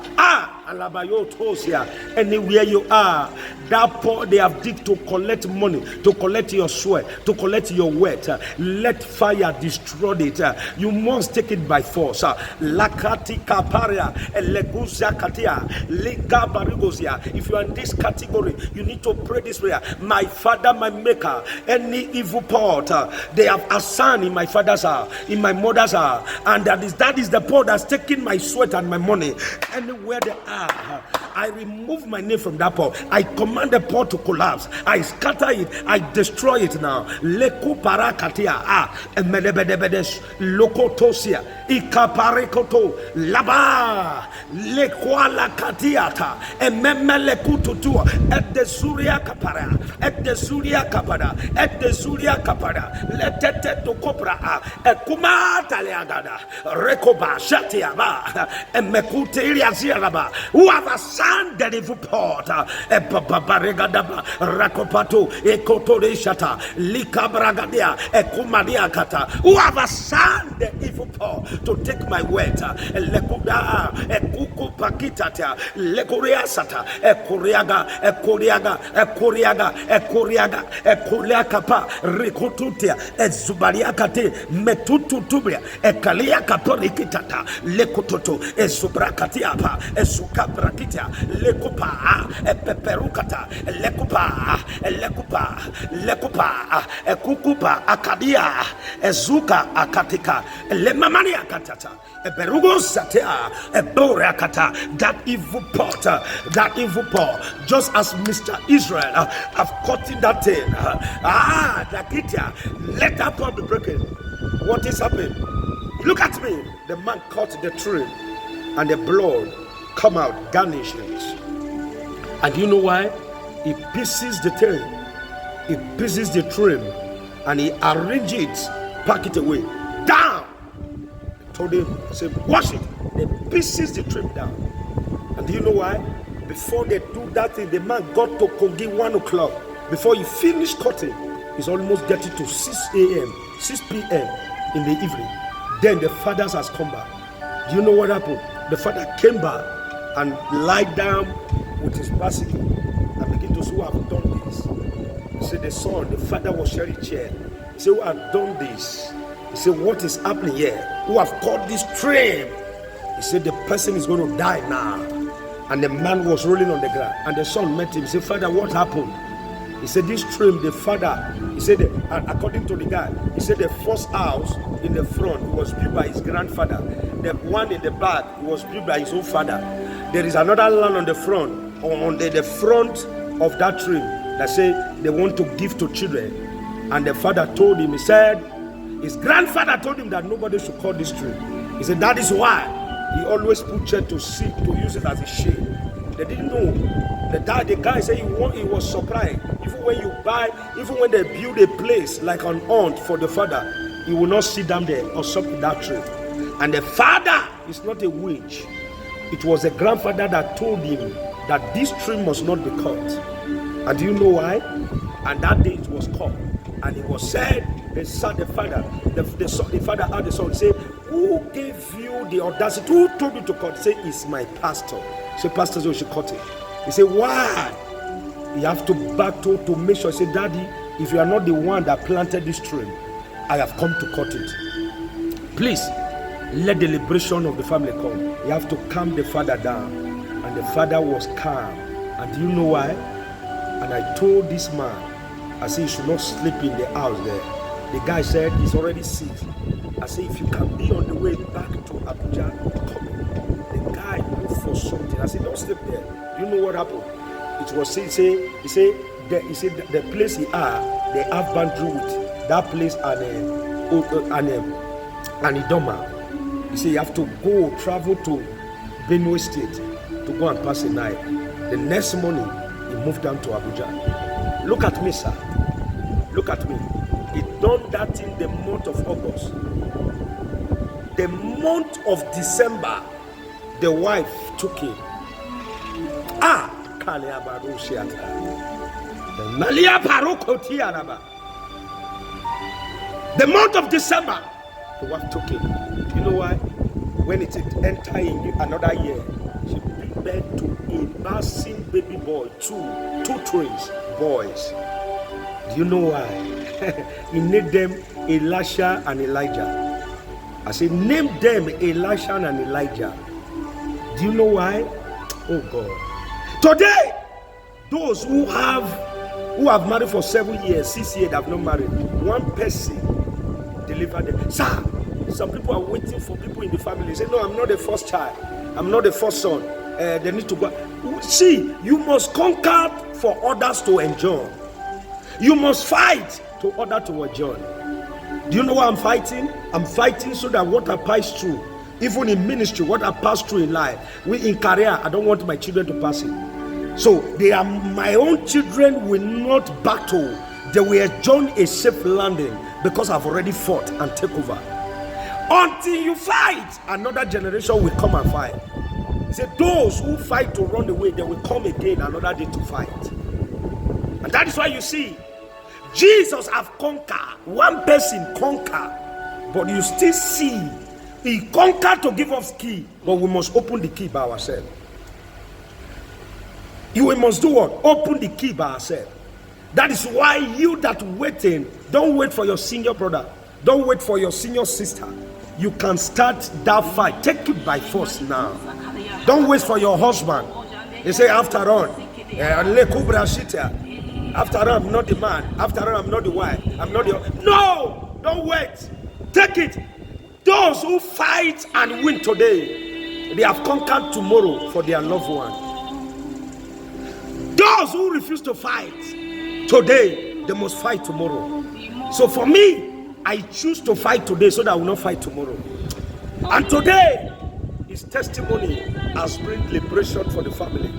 Anywhere you are, that pot they have digged to collect money, to collect your sweat, to collect your wet. Let fire destroy it. You must take it by force. Lakati kaparia, eleguza katia, liga barigozia. If you are in this category, you need to pray this prayer. My Father, my Maker, any evil pot they have assigned in my father's house, in my mother's house, and that is the pot that's taking my sweat and my money. Anywhere they are, I remove my name from that pot. I command the pot to collapse. I scatter it. I destroy it now. Leko parakatia emelebedebedes lokotosia ikaparekoto laba lekwala katiata ememelekututua edezuria kapara edezuria kapada edezuria kapada letete to kopra ekumata leagada rekoba shatiaba emekuteria ziaraba. Who have assigned assigned the evil port, Babaregadaba, Rakopato, Ekotoreshata, Likabragadia, Ekumadiakata, who have assigned the evil port to take my word, Lekuda, Ekuku Pakitata, Lekuriasata, Ekuriaga, Ekuriaga, Ekuriaga, Ekuriaga, Ekuliakapa, Rikututia, Ezubariakate, Metutubria, Ekalia Kaporikitata, Lekutoto, Ezubrakatiapa, Ezukabrakitia, Lekupa, Epeperukata, Lekupa, Lekupa, Lekupa, Ekukupa, Akadia, Ezuka, Akatika, Lemamania Katata, Eberugo Satea, Eborakata, that evil pot, just as Mr. Israel have caught in that thing. Dakitia, let that pot be broken. What is happening? Look at me. The man caught the tree and the blood come out, garnishes. And you know why? He pieces the tail, he pieces the trim, and he arranges it, pack it away. Down! I told him, I said, wash it. They pieces the trim down. And do you know why? Before they do that thing, the man got to Kogi 1 o'clock. Before he finished cutting, he's almost getting to 6 a.m., 6 p.m. in the evening. Then the fathers has come back. Do you know what happened? The father came back and lied down with his bicycle and began to say, who have done this? He said, the son, the father was sharing chair. He said, who have done this? He said, what is happening here? Who have caught this train? He said, the person is going to die now. And the man was rolling on the ground. And the son met him. He said, Father, what happened? He said, this stream, the father, he said, according to the guy, he said the first house in the front was built by his grandfather. The one in the back was built by his own father. There is another land on the front, on the front of that tree that said they want to give to children. And the father told him, he said, his grandfather told him that nobody should cut this tree. He said, that is why he always put chair to sit, to use it as a shade. They didn't know. The guy said he was surprised. Even when they build a place like an aunt for the father, he will not sit down there or suck that tree. And the father is not a witch. It was the grandfather that told him that this tree must not be cut. And do you know why? And that day it was cut. And it was said, the father had the son say, who gave you the audacity? Who told you to cut? Say, it's my pastor. Say, pastor, so you should cut it. He said, why? You have to battle to make sure. Say, Daddy, if you are not the one that planted this tree, I have come to cut it. Please, let the liberation of the family come. You have to calm the father down. And the father was calm. And do you know why? And I told this man, I said, you should not sleep in the house there. The guy said, he's already sick. I said, if you can be on the way back to Abuja, come in. The guy looked for something. I said, don't sleep there. You know what happened? It was, he said the place he are, they have boundary with that place and Idoma. He said, you have to travel to Benue State to go and pass a night. The next morning, he moved down to Abuja. Look at me, sir. Look at me. He done that in the month of August. The month of December, the wife took him. The month of December, the wife took him. You know why? When it entered in another year, she prepared to a bouncing baby boy, two twins, boys. Do you know why? He named them Elisha and Elijah. I said, name them Elisha and Elijah. Do you know why? Oh God. Today, those who have married for 7 years, 6 years, have not married. One person delivered them. Sir, some people are waiting for people in the family. They say, no, I'm not the first child. I'm not the first son. They need to go. See, you must conquer for others to enjoy. You must fight to order to enjoy. Do you know why I'm fighting? I'm fighting so that what I pass through, even in ministry, what I pass through in life, in career, I don't want my children to pass it. So my own children will not battle. They will enjoy a safe landing because I've already fought and take over. Until you fight, another generation will come and fight. He said, those who fight to run away, they will come again another day to fight. And that is why you see, Jesus have conquered. One person conquer, but you still see he conquered to give us key, but we must open the key by ourselves. We must do what? Open the key by ourselves. That is why you that waiting, don't wait for your senior brother, don't wait for your senior sister. You can start that fight. Take it by force now. Don't wait for your husband. They say, after all, after all, I'm not the man. After all, I'm not the wife. I'm not the... No! Don't wait. Take it. Those who fight and win today, they have conquered tomorrow for their loved one. Those who refuse to fight today, they must fight tomorrow. So for me, I choose to fight today so that I will not fight tomorrow. And today, his testimony has bring liberation for the family.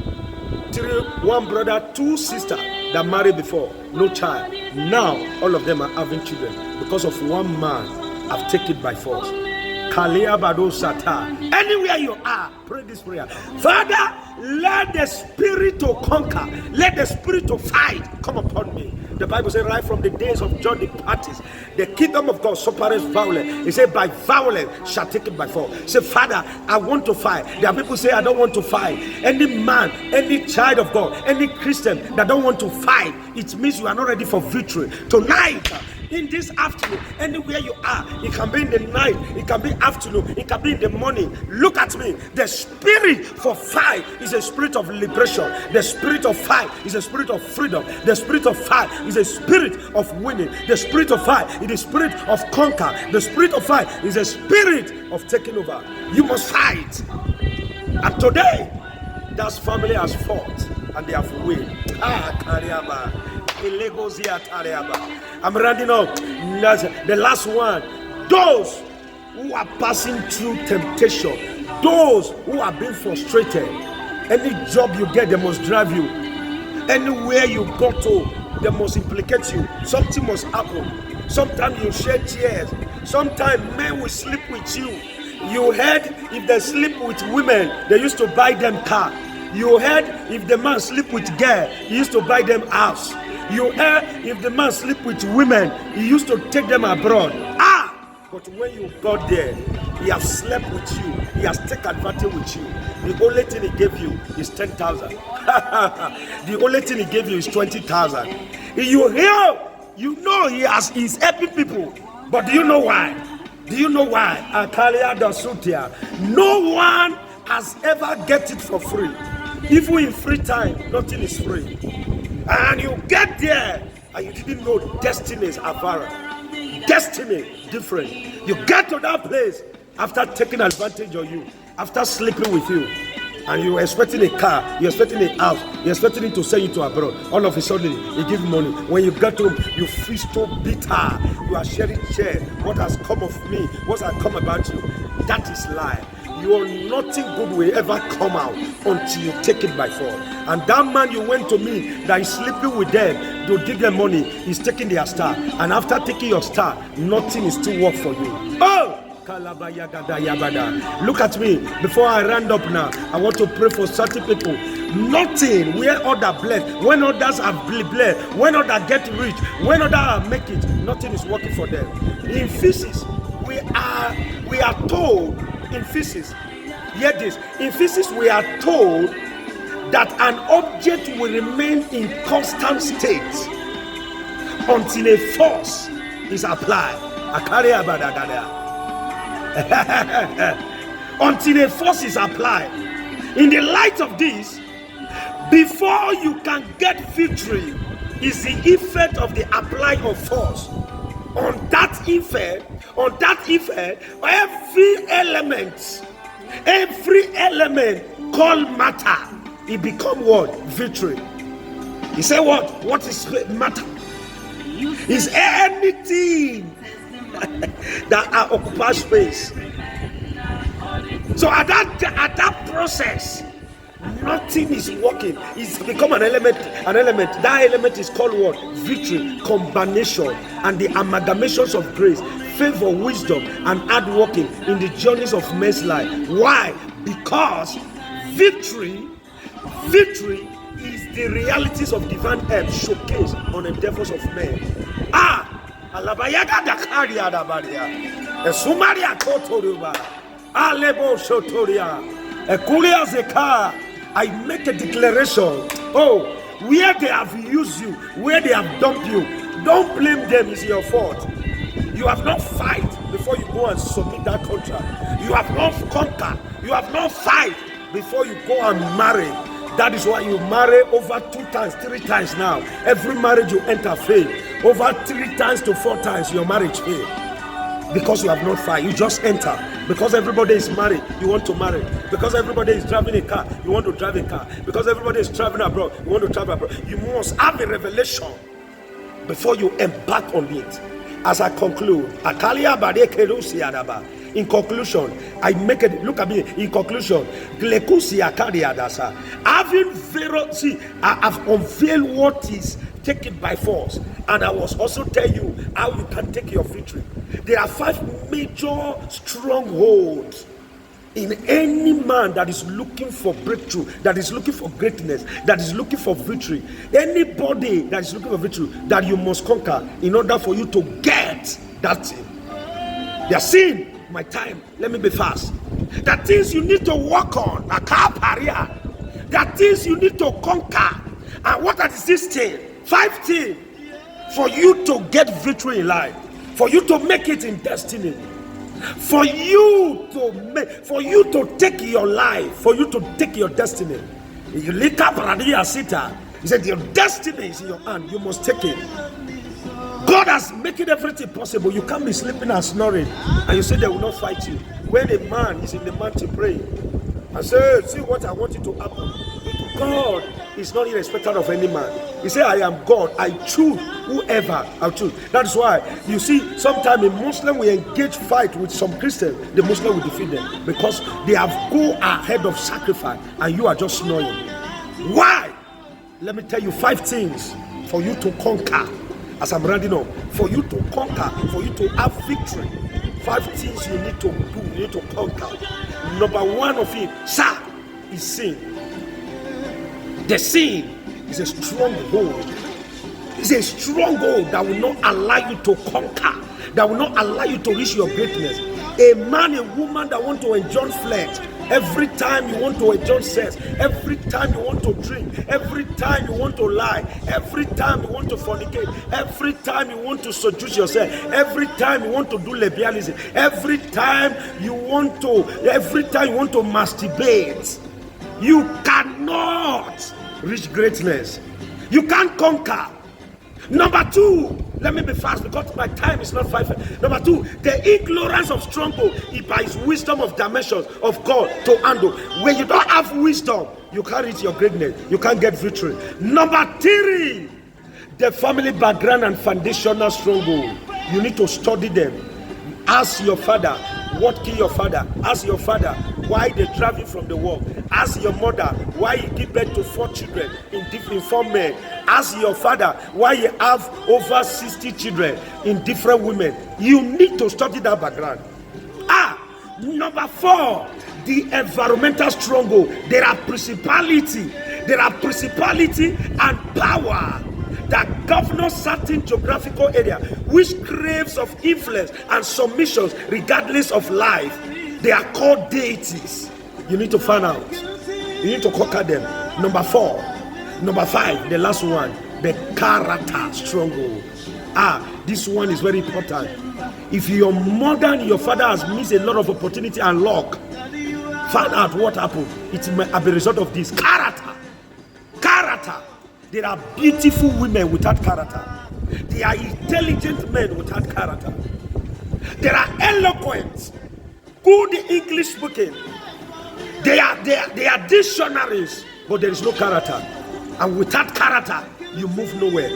One brother, two sisters that married before, no child. Now, all of them are having children because of one man have taken it by force. Anywhere you are, pray this prayer. Father, let the spirit to conquer, let the spirit to fight come upon me. The Bible says right from the days of John the Baptist, the kingdom of God suffereth violence. He said by violence shall take it by force. Say, Father, I want to fight. There are people say I don't want to fight. Any man, any child of God, any Christian that don't want to fight, it means you are not ready for victory. Tonight, in this afternoon, anywhere you are, it can be in the night, it can be afternoon, it can be in the morning. Look at me. The spirit for fight is a spirit of liberation. The spirit of fight is a spirit of freedom. The spirit of fight is a spirit of winning. The spirit of fight is a spirit of conquer. The spirit of fight is a spirit of taking over. You must fight. And today, that family has fought and they have won. I'm rounding up. The last one. Those who are passing through temptation, those who are being frustrated, any job you get, they must drive you. Anywhere you go to, they must implicate you. Something must happen. Sometimes you shed tears. Sometimes men will sleep with you. You heard if they sleep with women, they used to buy them car. You heard if the man sleep with girl, he used to buy them house. You heard if the man sleep with women, he used to take them abroad. But when you got there, he has slept with you. He has taken advantage with you. The only thing he gave you is 10,000. The only thing he gave you is 20,000. You hear, you know he's helping people. But do you know why? Do you know why? No one has ever get it for free. Even in free time, nothing is free. And you get there and you didn't know destiny is avara. Destiny different. You get to that place after taking advantage of you, after sleeping with you, and you were expecting a car, you're expecting a house, you're expecting him to send you to abroad. All of a sudden, he gives money. When you get home, you feel so bitter. You are sharing share. What has come of me? What has come about you? That is lie. Nothing good will ever come out until you take it by force. And that man you went to meet that is sleeping with them to give them money, he's taking their star. And after taking your star, nothing is still work for you. Oh! Look at me. Before I round up now, I want to pray for certain people. Nothing where others bless, when others are blessed, when others get rich, when others make it, nothing is working for them. In physics, we are told in physics, hear this, in physics we are told that an object will remain in constant state until a force is applied. Until a force is applied. In the light of this, before you can get victory is the effect of the applying of force. On that effect, every element called matter, it become what? Victory. He said what? What is matter? Is anything that occupies space. So at that process, nothing is working. It's become an element. That element is called what? Victory, combination, and the amalgamations of grace, favor, wisdom, and hard working in the journeys of men's life. Why? Because Victory is the realities of divine help showcased on the endeavors of men. Alabayaga Dakaria Dabaria, a Sumaria Kotoruba, Alebo Shotoria, a Kuria Zeka. I make a declaration. Oh, where they have used you, where they have dumped you, don't blame them, it's your fault. You have not fight before you go and submit that contract. You have not conquer. You have not fight before you go and marry. That is why you marry over 2 times, 3 times now. Every marriage you enter fail. Over 3 times to 4 times your marriage fail. Because you have not fight. You just enter. Because everybody is married, you want to marry. Because everybody is driving a car, you want to drive a car. Because everybody is traveling abroad, you want to travel abroad. You must have a revelation before you embark on it. As I conclude, in conclusion, I make it. Look at me. In conclusion, having I've unveiled what is taken by force, and I was also tell you how you can take your victory. There are 5 major strongholds in any man that is looking for breakthrough, that is looking for greatness, that is looking for victory. Anybody that is looking for victory that you must conquer in order for you to get that thing. They are saying, my time, let me be fast. That things you need to work on, that things you need to conquer. And what is this thing? 5 things for you to get victory in life, for you to make it in destiny, for you to take your life, for you to take your destiny. You lick up Radia Sita. He said, your destiny is in your hand. You must take it. God has made everything possible. You can't be sleeping and snoring, and you say they will not fight you. When a man is in the mountain praying, I say, see what I want you to happen. God is not irrespective of any man. He said, I am God. I choose whoever I choose. That's why you see sometimes a Muslim will engage fight with some Christian. The Muslim will defeat them because they have go ahead of sacrifice, and you are just snoring. Why? Let me tell you 5 things for you to conquer. As I'm rounding up, for you to conquer, for you to have victory, 5 things you need to do, you need to conquer. Number 1 of it, sir, is sin. The sin is a stronghold. It's a stronghold that will not allow you to conquer, that will not allow you to reach your greatness. A man, a woman that want to enjoy flesh, every time you want to enjoy sex, every time you want to drink, every time you want to lie, every time you want to fornicate, every time you want to seduce yourself, every time you want to do lesbianism, every time you want to masturbate, you cannot reach greatness. You can't conquer. Number 2, let me be fast because my time is not 5. Number 2, the ignorance of stronghold is by his wisdom of dimensions of God to handle. When you don't have wisdom, you can't reach your greatness. You can't get victory. Number 3, the family background and foundational stronghold. You need to study them. Ask your father, what killed your father? Ask your father why they drive you from the world. Ask your mother why you give birth to 4 children in different 4 men. Ask your father why you have over 60 children in different women. You need to study that background. Number 4, the environmental stronghold. There are principality and power that govern certain geographical area which craves of influence and submissions regardless of life. They are called deities. You need to find out. You need to conquer them. Number 4. Number 5, the last one, the character stronghold. This one is very important. If your mother and your father has missed a lot of opportunity and luck, find out what happened. It may be a result of this character. There are beautiful women without character. There are intelligent men without character. There are eloquent, good English speaking. They are dictionaries, but there is no character. And without character, you move nowhere.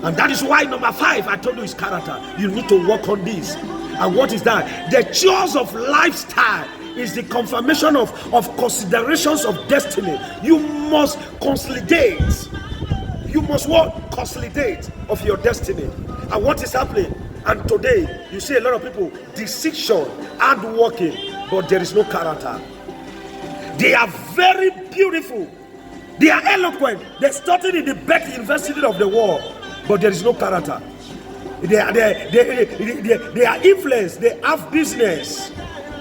And that is why number 5, I told you, is character. You need to work on this. And what is that? The chores of lifestyle is the confirmation of considerations of destiny. You must consolidate. You must what? Consolidate of your destiny. And what is happening? And today, you see a lot of people, decision, hard working, but there is no character. They are very beautiful. They are eloquent. They studied in the best university of the world, but there is no character. They are influenced. They have business.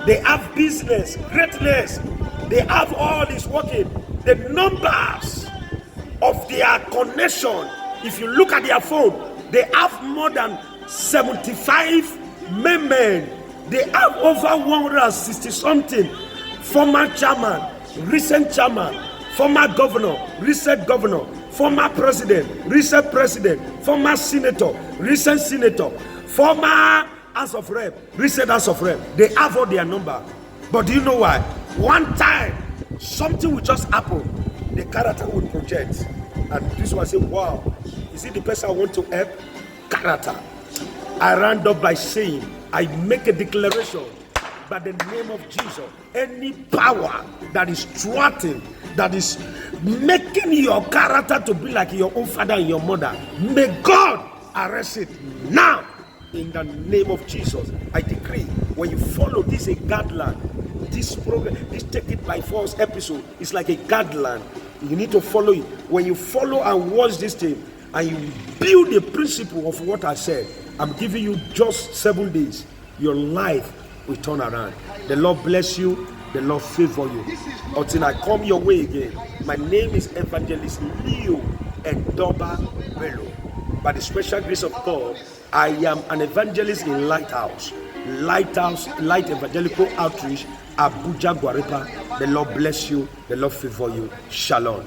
They have business, greatness. They have all this working. The numbers of their connection, if you look at their phone, they have more than 75 men. They have over 160 something former chairman, recent chairman, former governor, recent governor, former president, recent president, former senator, recent senator, former House of Rep, recent House of Rep. They have all their number. But do you know why? One time, something will just happen. The character will project. And this one say, wow, is it the person I want to help? Character. I round up by saying, I make a declaration by the name of Jesus. Any power that is thwarting, that is making your character to be like your own father and your mother, may God arrest it now in the name of Jesus. I decree, when you follow this, a guideline, this program, this Take It By Force episode is like a guideline. You need to follow it. When you follow and watch this thing and you build the principle of what I said, I'm giving you just 7 days. Your life will turn around. The Lord bless you. The Lord favor you. Until I come your way again. My name is Evangelist LEO OB EDOBA. By the special grace of God, I am an evangelist in Lighthouse, Light Evangelical Outreach, Abuja, Guarepa. The Lord bless you. The Lord favor you. Shalom.